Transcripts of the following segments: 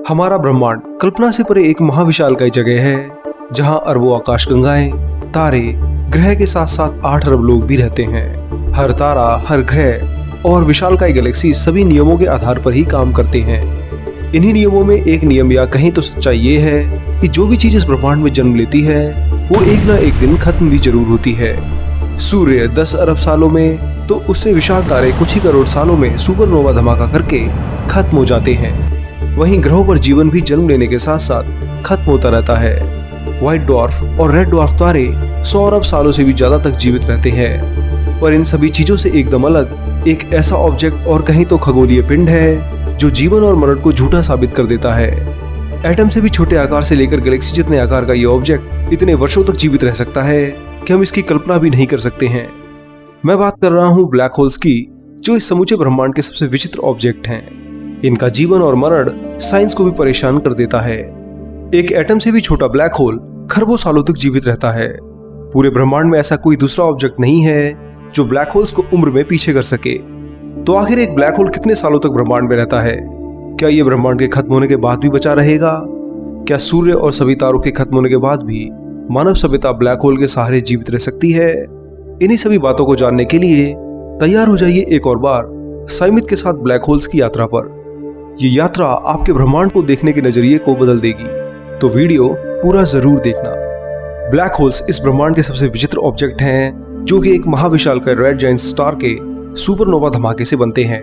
हमारा ब्रह्मांड कल्पना से परे एक महाविशालकाय जगह है जहां अरबों आकाशगंगाएं, तारे, ग्रह के साथ साथ 8 अरब लोग भी रहते हैं। हर तारा, हर ग्रह और विशालकाय गैलेक्सी सभी नियमों के आधार पर ही काम करते हैं। इन्हीं नियमों में एक नियम या कहीं तो सच्चाई ये है कि जो भी चीज इस ब्रह्मांड में जन्म लेती है वो एक ना एक दिन खत्म भी जरूर होती है। सूर्य 10 अरब सालों में तो उससे विशाल तारे कुछ ही करोड़ सालों में सुपरनोवा धमाका करके खत्म हो जाते हैं। वहीं ग्रहों पर जीवन भी जन्म लेने के साथ साथ खत्म होता रहता है। व्हाइट ड्वार्फ और रेड ड्वार्फ तारे 100 अरब सालों से भी ज्यादा तक जीवित रहते हैं। पर इन सभी चीजों से एकदम अलग एक ऐसा ऑब्जेक्ट और कहीं तो खगोलीय पिंड है जो जीवन और मरण को झूठा साबित कर देता है। एटम से भी छोटे आकार से लेकर गैलेक्सी जितने आकार का ये ऑब्जेक्ट इतने वर्षों तक जीवित रह सकता है कि हम इसकी कल्पना भी नहीं कर सकते हैं। मैं बात कर रहा हूँ ब्लैक होल्स की, जो इस समूचे ब्रह्मांड के सबसे विचित्र ऑब्जेक्ट हैं। इनका जीवन और मरण साइंस को भी परेशान कर देता है। एक एटम से भी छोटा ब्लैक होल खरबों सालों तक जीवित रहता है। पूरे ब्रह्मांड में ऐसा कोई दूसरा ऑब्जेक्ट नहीं है जो ब्लैक होल्स को उम्र में पीछे कर सके। तो आखिर एक ब्लैक होल कितने सालों तक ब्रह्मांड में रहता है? क्या यह ब्रह्मांड के खत्म होने के बाद भी बचा रहेगा? क्या सूर्य और सभी तारों के खत्म होने के बाद भी मानव सभ्यता ब्लैक होल के सहारे जीवित रह सकती है? इन्हीं सभी बातों को जानने के लिए तैयार हो जाइए एक और बार साइमित के साथ ब्लैक होल्स की यात्रा पर। ये यात्रा आपके ब्रह्मांड को देखने के नजरिए को बदल देगी, तो वीडियो पूरा जरूर देखना। ब्लैक होल्स इस ब्रह्मांड के सबसे विचित्र ऑब्जेक्ट हैं जो कि एक महाविशालकाय रेड जायंट स्टार के सुपरनोवा धमाके से बनते हैं।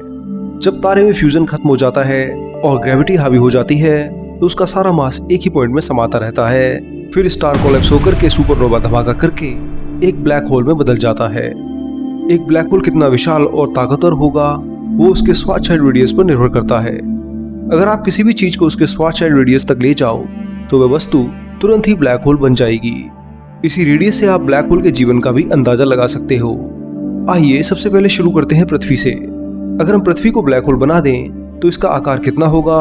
जब तारे में फ्यूजन खत्म हो जाता है और ग्रेविटी हावी हो जाती है तो उसका सारा मास एक ही पॉइंट में समाता रहता है। फिर स्टार कोलैप्स होकर के सुपरनोवा धमाका करके एक ब्लैक होल में बदल जाता है। एक ब्लैक होल कितना विशाल और ताकतवर होगा वो उसके स्वार्चचाइल्ड रेडियस पर निर्भर करता है। अगर आप किसी भी चीज को उसके स्वार्चचाइल्ड रेडियस तक ले जाओ तो वह वस्तु तुरंत ही ब्लैक होल बन जाएगी। इसी रेडियस से आप ब्लैक होल के जीवन का भी अंदाजा लगा सकते हो। आइए सबसे पहले शुरू करते हैं पृथ्वी से। अगर हम पृथ्वी को ब्लैक होल बना दें तो इसका आकार कितना होगा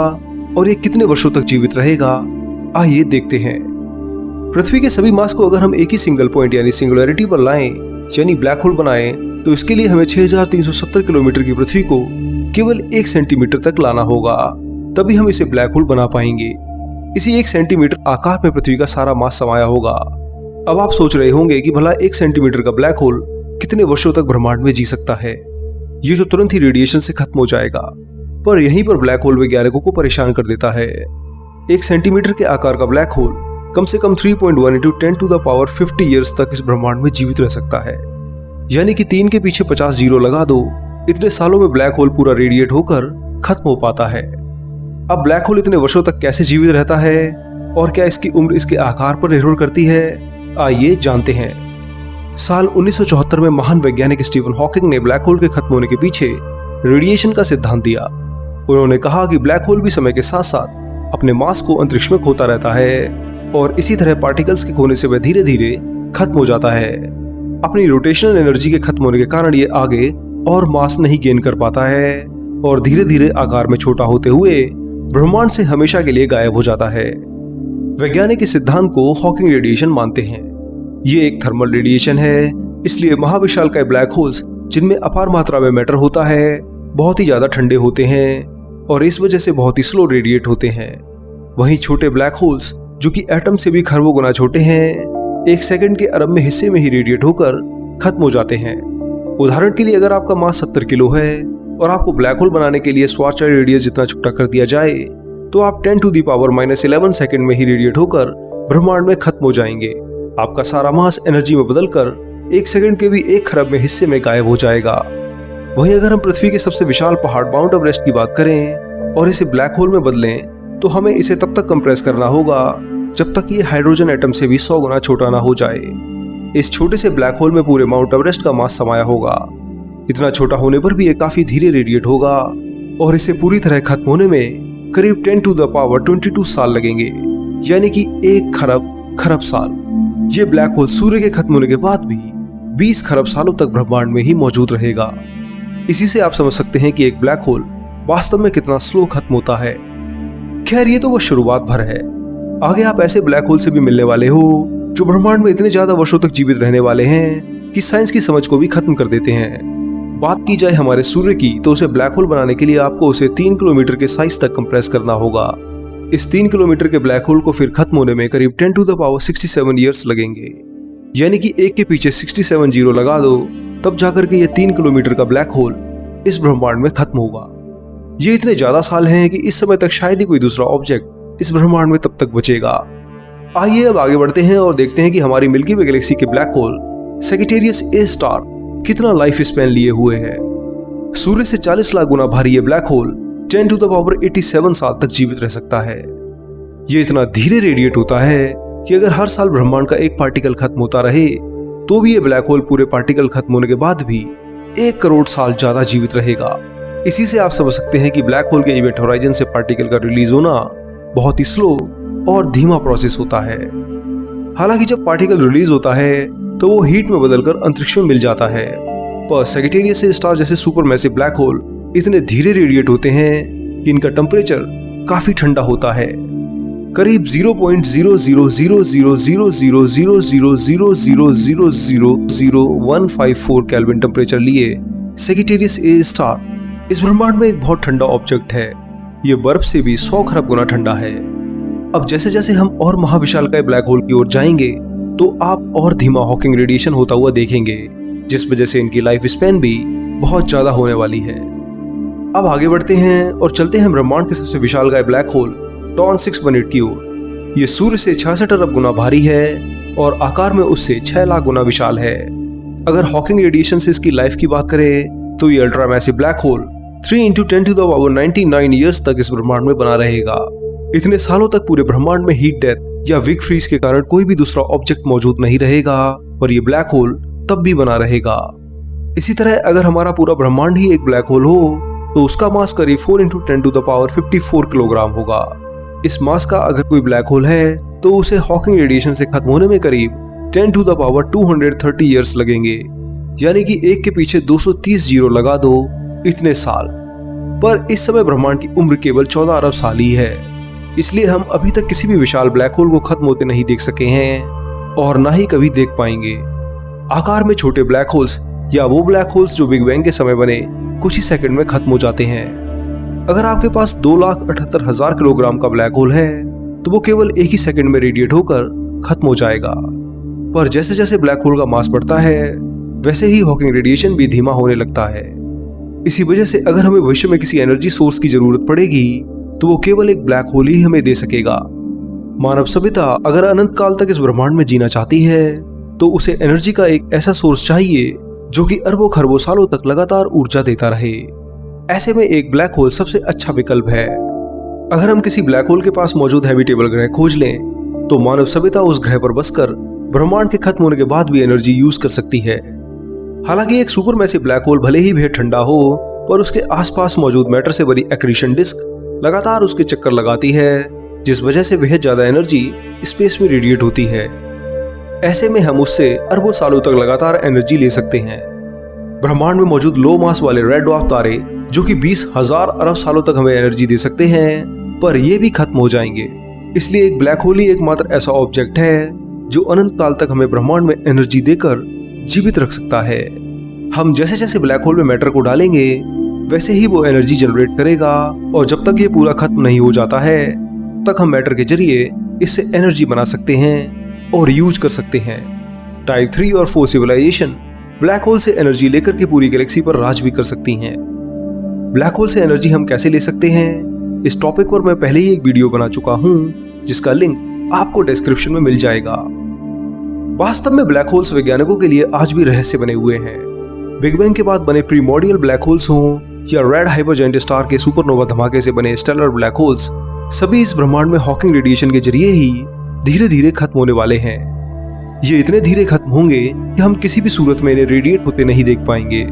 और ये कितने वर्षों तक जीवित रहेगा? आइए देखते हैं। पृथ्वी के सभी मास को अगर हम एक ही सिंगल पॉइंट यानी सिंगुलैरिटी पर लाएं यानी ब्लैक होल बनाएं तो इसके लिए हमें 6370 किलोमीटर की पृथ्वी को केवल 1 सेंटीमीटर तक लाना होगा, तभी हम इसे ब्लैक होल बना पाएंगे। इसी 1 सेंटीमीटर आकार में पृथ्वी का सारा मास समाया होगा। अब आप सोच रहे होंगे कि भला 1 सेंटीमीटर का ब्लैक होल कितने वर्षों तक ब्रह्मांड में जी सकता है? ये तो तुरंत ही रेडिएशन से खत्म हो जाएगा। पर यहीं पर ब्लैक होल वैज्ञानिकों को परेशान कर देता है। 1 सेंटीमीटर के आकार का ब्लैक होल कम से कम 3.1 × 10⁻50 ईयर्स तक इस ब्रह्मांड में जीवित रह सकता है। यानी कि 3 के पीछे 50 जीरो लगा दो, इतने सालों में ब्लैक होल पूरा रेडिएट होकर खत्म हो पाता है। अब ब्लैक होल इतने वर्षों तक कैसे जीवित रहता है और क्या इसकी उम्र इसके आकार पर निर्भर करती है? आइए जानते हैं। साल 1974 में महान वैज्ञानिक स्टीफन हॉकिंग ने ब्लैक होल के खत्म होने के पीछे रेडिएशन का सिद्धांत दिया। उन्होंने कहा कि ब्लैक होल भी समय के साथ साथ अपने मास को अंतरिक्ष में खोता रहता है और इसी तरह पार्टिकल्स के खोने से वह धीरे धीरे खत्म हो जाता है। अपनी रोटेशनल एनर्जी के खत्म होने के कारण ये आगे और मास नहीं गेन कर पाता है और धीरे धीरे आकार में छोटा होते हुए ब्रह्मांड से हमेशा के लिए गायब हो जाता है। वैज्ञानिक इस सिद्धांत को हॉकिंग रेडिएशन मानते हैं। ये एक थर्मल रेडिएशन है, इसलिए महाविशालकाय ब्लैक होल्स जिनमें अपार मात्रा में मैटर होता है बहुत ही ज्यादा ठंडे होते हैं और इस वजह से बहुत ही स्लो रेडिएट होते हैं। वहीं छोटे ब्लैक होल्स जो कि एटम से भी खरबों गुना छोटे हैं, 1 सेकंड के अरब में हिस्से में ही रेडिएट होकर खत्म हो जाते हैं। उदाहरण के लिए अगर आपका मास 70 किलो है और आपको ब्लैक होल बनाने के लिए श्वार्चचाइल्ड रेडियस जितना छोटा कर दिया जाए तो आप 10⁻11 सेकंड में ही रेडिएट होकर ब्रह्मांड में खत्म हो जाएंगे। आपका सारा मास एनर्जी में बदलकर 1 सेकंड के भी 1 खरब में हिस्से में गायब हो जाएगा। वहीं अगर हम पृथ्वी के सबसे विशाल पहाड़ माउंट एवरेस्ट की बात करें और इसे ब्लैक होल में बदलें तो हमें इसे तब तक कंप्रेस करना होगा जब तक ये हाइड्रोजन एटम से भी 100 गुना छोटा ना हो जाए। इस छोटे से ब्लैक होल में पूरे माउंट एवरेस्ट का मास समाया होगा। इतना छोटा होने पर भी ये काफी धीरे रेडिएट होगा और इसे पूरी तरह खत्म होने में करीब 10⁻22 साल लगेंगे, यानी कि 1 खरब साल। ये ब्लैक होल सूर्य के खत्म होने के बाद भी 20 खरब सालों तक ब्रह्मांड में ही मौजूद रहेगा। इसी से आप समझ सकते हैं कि एक ब्लैक होल वास्तव में कितना स्लो खत्म होता है। खैर ये तो वो शुरुआत भर है। आगे आप ऐसे ब्लैक होल से भी मिलने वाले हो जो ब्रह्मांड में इतने ज्यादा वर्षों तक जीवित रहने वाले हैं कि साइंस की समझ को भी खत्म कर देते हैं। बात की जाए हमारे सूर्य की तो उसे ब्लैक होल बनाने के लिए आपको उसे 3 किलोमीटर के साइज तक कंप्रेस करना होगा। इस 3 किलोमीटर के ब्लैक होल को फिर खत्म होने में करीब 10 टू द पावर 67 ईयर्स लगेंगे। यानी कि एक के पीछे 67 जीरो लगा दो, तब जाकर के ये 3 किलोमीटर का ब्लैक होल इस ब्रह्मांड में खत्म होगा। ये इतने ज्यादा साल हैं कि इस समय तक शायद ही कोई दूसरा ऑब्जेक्ट इस ब्रह्मांड में तब तक बचेगा। आइए अब आगे बढ़ते हैं और देखते हैं कि हमारी मिल्की वे गैलेक्सी के black hole Sagittarius A star कितना लाइफ स्पैन लिए हुए है। सूर्य से 40 लाख गुना भारी ये black hole 10 to the power 87 साल तक जीवित रह सकता है। ये इतना धीरे रेडिएट होता है कि अगर हर साल ब्रह्मांड का एक पार्टिकल खत्म होता रहे तो भी ये ब्लैक होल पूरे पार्टिकल खत्म होने के बाद भी 1 करोड़ साल ज्यादा जीवित रहेगा। इसी से आप समझ सकते हैं कि ब्लैक होल के इवेंट होराइजन से पार्टिकल का रिलीज होना बहुत ही स्लो और धीमा प्रोसेस होता है। हालांकि जब पार्टिकल रिलीज होता है तो वो हीट में बदलकर अंतरिक्ष में मिल जाता है, पर सैजिटेरियस ए स्टार जैसे सुपरमैसिव ब्लैक होल इतने धीरे रेडिएट होते हैं कि इनका टेम्परेचर काफी ठंडा होता है। करीब 0.0000000000000154 केल्विन टेम्परेचर लिए सैजिटेरियस ए स्टार इस ब्रह्मांड में एक बहुत ठंडा ऑब्जेक्ट है। ये बर्फ से भी 100 खरब गुना ठंडा है। अब जैसे जैसे हम और महाविशालकाय ब्लैक होल की ओर जाएंगे तो आप और धीमा हॉकिंग रेडिएशन होता हुआ देखेंगे, जिस वजह से इनकी लाइफ स्पैन भी बहुत ज्यादा होने वाली है। अब आगे बढ़ते हैं और चलते हैं ब्रह्मांड के सबसे विशालकाय ब्लैक होल टॉन 618 की ओर। ये सूर्य से 66 अरब गुना भारी है और आकार में उससे 6 लाख गुना विशाल है। अगर हॉकिंग रेडिएशन से इसकी लाइफ की बात करें तो ये ultra massive black hole 3 × 10 to the power 99 years तक इस ब्रह्मांड में बना रहेगा। इतने सालों तक पूरे ब्रह्मांड में हीट डेथ या बिग फ्रीज के कारण कोई भी दूसरा ऑब्जेक्ट मौजूद नहीं रहेगा और ये ब्लैक होल तब भी बना रहेगा। इसी तरह अगर हमारा पूरा ब्रह्मांड ही एक ब्लैक होल हो तो उसका मास करीब 4 × 10 टू द पावर 54 किलोग्राम होगा। इस मास का अगर कोई ब्लैक होल है तो उसे हॉकिंग रेडिएशन से खत्म होने में करीब 10 टू द पावर 230 ईयर्स लगेंगे। यानी कि एक के पीछे 230 जीरो लगा दो, इतने साल। पर इस समय ब्रह्मांड की उम्र केवल 14 अरब साल ही है, इसलिए हम अभी तक किसी भी विशाल ब्लैक होल को खत्म होते नहीं देख सके हैं और ना ही कभी देख पाएंगे। आकार में छोटे ब्लैक होल्स या वो ब्लैक होल्स जो बिग बैंग के समय बने कुछ ही सेकंड में खत्म हो जाते हैं। अगर आपके पास 2,78,000 किलोग्राम का ब्लैक होल है तो वो केवल एक ही सेकंड में रेडिएट होकर खत्म हो जाएगा। पर जैसे जैसे ब्लैक होल का मास बढ़ता है वैसे ही हॉकिंग रेडिएशन भी धीमा होने लगता है। इसी वजह से अगर हमें भविष्य में किसी एनर्जी सोर्स की जरूरत पड़ेगी तो वो केवल एक ब्लैक होल ही हमें दे सकेगा। मानव सभ्यता अगर अनंत काल तक इस ब्रह्मांड में जीना चाहती है तो उसे एनर्जी का एक ऐसा सोर्स चाहिए जो कि अरबों खरबों सालों तक लगातार ऊर्जा देता रहे। ऐसे में एक ब्लैक होल सबसे अच्छा विकल्प है। अगर हम किसी ब्लैक होल के पास मौजूद हैबिटेबल ग्रह खोज लें तो मानव सभ्यता उस ग्रह पर बसकर ब्रह्मांड के खत्म होने के बाद भी एनर्जी यूज कर सकती है। हालांकि एक सुपरमैसिव ब्लैक होल भले ही बेहद ठंडा हो पर उसके आसपास मौजूद मैटर से बनी एक्रीशन डिस्क लगातार उसके चक्कर लगाती है, जिस वजह से बेहद ज्यादा एनर्जी स्पेस में रेडिएट होती है। ऐसे में हम उससे अरबों सालों तक लगातार एनर्जी ले सकते हैं। ब्रह्मांड में मौजूद लो मास वाले रेड ड्वार्फ तारे जो कि 20,000 अरब सालों तक हमें एनर्जी दे सकते हैं, पर ये भी खत्म हो जाएंगे। इसलिए एक ब्लैक होल ही एकमात्र ऐसा ऑब्जेक्ट है जो अनंत काल तक हमें ब्रह्मांड में एनर्जी देकर जीवित रख सकता है। हम जैसे जैसे ब्लैक होल में मैटर को डालेंगे वैसे ही वो एनर्जी जनरेट करेगा और जब तक ये पूरा खत्म नहीं हो जाता है तब तक हम मैटर के जरिए इससे एनर्जी बना सकते हैं और यूज कर सकते हैं। टाइप 3 और 4 सिविलाइजेशन ब्लैक होल से एनर्जी लेकर के पूरी गैलेक्सी पर राज भी कर सकती हैं। ब्लैक होल से एनर्जी हम कैसे ले सकते हैं, इस टॉपिक पर मैं पहले ही एक वीडियो बना चुका हूं जिसका लिंक आपको डिस्क्रिप्शन में मिल जाएगा। वास्तव में ब्लैक होल्स वैज्ञानिकों के लिए आज भी रहस्य बने हुए हैं। बिग बैंग के बाद बने प्रीमोर्डियल ब्लैक होल्स हों या रेड हाइपरजायंट स्टार के सुपरनोवा धमाके से बने स्टेलर ब्लैक होल्स, सभी इस ब्रह्मांड में हॉकिंग रेडिएशन के जरिए ही धीरे धीरे खत्म होने वाले हैं। ये इतने धीरे खत्म होंगे कि हम किसी भी सूरत में इन्हें रेडिएट होते नहीं देख पाएंगे।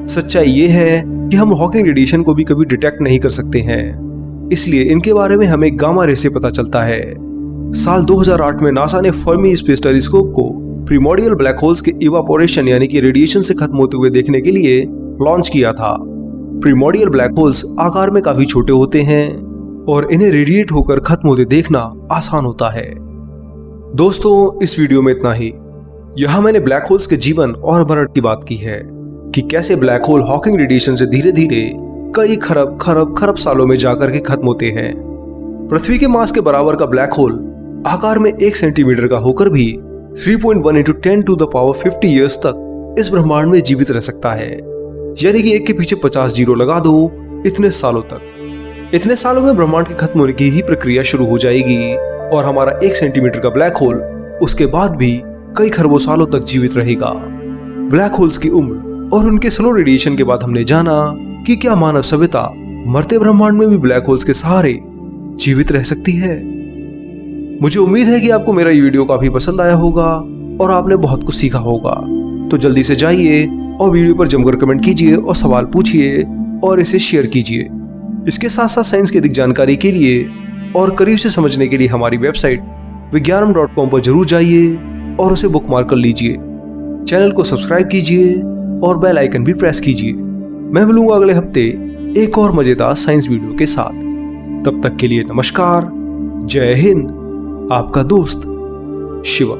सच्चाई ये है कि हम हॉकिंग रेडिएशन को भी कभी डिटेक्ट नहीं कर सकते हैं, इसलिए इनके बारे में हमें गामा रे से पता चलता है। साल 2008 में नासा ने फर्मी स्पेस टेलीस्कोप को प्रीमोर्डियल ब्लैक होल्स के इवापोरेशन यानी कि रेडिएशन से खत्म होते हुए देखने के लिए लॉन्च किया था। प्रीमोर्डियल ब्लैक होल्स आकार में काफी छोटे होते हैं और इन्हें रेडिएट होकर खत्म होते देखना आसान होता है। दोस्तों, इस वीडियो में इतना ही। यहाँ मैंने ब्लैक होल्स के जीवन और मरण की बात की है कि कैसे ब्लैक होल हॉकिंग रेडिएशन से धीरे धीरे कई खरब खरब खरब सालों में जाकर के खत्म होते हैं। पृथ्वी के मास के बराबर का ब्लैक होल आकार में 1 सेंटीमीटर का होकर भी 3.1 × 10⁻50 ईयर्स तक इस ब्रह्मांड में जीवित रह सकता है। यानी कि एक के पीछे 50 जीरो लगा दो, इतने सालों तक। इतने सालों में ब्रह्मांड के खत्म होने की ही प्रक्रिया शुरू हो जाएगी और हमारा 1 सेंटीमीटर का ब्लैक होल उसके बाद भी कई खरबों सालों तक जीवित रहेगा। ब्लैक होल्स की उम्र और उनके स्लो रेडिएशन के बाद हमने जाना कि क्या मानव सभ्यता मरते ब्रह्मांड में भी ब्लैक होल्स के सहारे जीवित रह सकती है। मुझे उम्मीद है कि आपको मेरा ये वीडियो काफी पसंद आया होगा और आपने बहुत कुछ सीखा होगा। तो जल्दी से जाइए और वीडियो पर जमकर कमेंट कीजिए और सवाल पूछिए और इसे शेयर कीजिए। इसके साथ साथ साइंस की अधिक जानकारी के लिए और करीब से समझने के लिए हमारी वेबसाइट विज्ञानम.com पर जरूर जाइए और उसे बुकमार्क कर लीजिए। चैनल को सब्सक्राइब कीजिए और बेल आइकन भी प्रेस कीजिए। मैं मिलूंगा अगले हफ्ते एक और मजेदार साइंस वीडियो के साथ। तब तक के लिए नमस्कार, जय हिंद, आपका दोस्त शिवा।